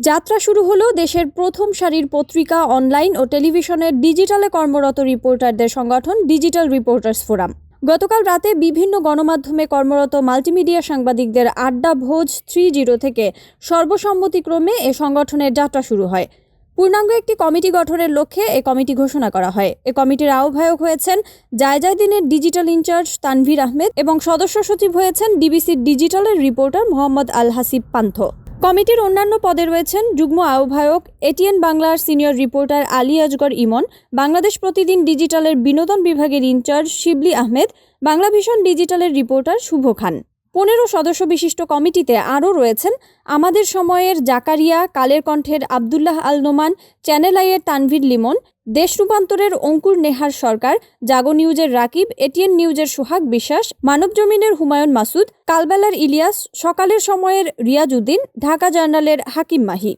যাত্রা শুরু হলো দেশের প্রথম সারির পত্রিকা, অনলাইন ও টেলিভিশনের ডিজিটালে কর্মরত রিপোর্টারদের সংগঠন ডিজিটাল রিপোর্টার্স ফোরাম। গতকাল রাতে বিভিন্ন গণমাধ্যমে কর্মরত মাল্টিমিডিয়া সাংবাদিকদের আড্ডা ভোজ 3.0 থেকে সর্বসম্মতিক্রমে এ সংগঠনের যাত্রা শুরু হয়। পূর্ণাঙ্গ একটি কমিটি গঠনের লক্ষ্যে এ কমিটি ঘোষণা করা হয়। এ কমিটির আহ্বায়ক হয়েছেন জায়জায়দিনের ডিজিটাল ইনচার্জ তানভীর আহমেদ এবং সদস্য সচিব হয়েছেন ডিবিসির ডিজিটালের রিপোর্টার মোহাম্মদ আল হাসিব পান্থ। কমিটির অন্যান্য পদে রয়েছেন যুগ্ম আহ্বায়ক এটিএন বাংলার সিনিয়র রিপোর্টার আলী আজগর ইমন, বাংলাদেশ প্রতিদিন ডিজিটালের বিনোদন বিভাগের ইনচার্জ শিবলি আহমেদ, বাংলাভিশন ডিজিটালের রিপোর্টার শুভ খান। 15 সদস্য বিশিষ্ট কমিটিতে আরও রয়েছেন আমাদের সময়ের জাকারিয়া, কালের কণ্ঠের আবদুল্লাহ আল নোমান, চ্যানেল আইয়ের তানভীর লিমন, দেশ রূপান্তরের অঙ্কুর নেহার সরকার, জাগো নিউজের রাকিব, এটিএন নিউজের সোহাগ বিশ্বাস, মানব জমিনের হুমায়ুন মাসুদ, কালবেলার ইলিয়াস, সকালের সময়ের রিয়াজ উদ্দিন, ঢাকা জার্নালের হাকিম মাহি।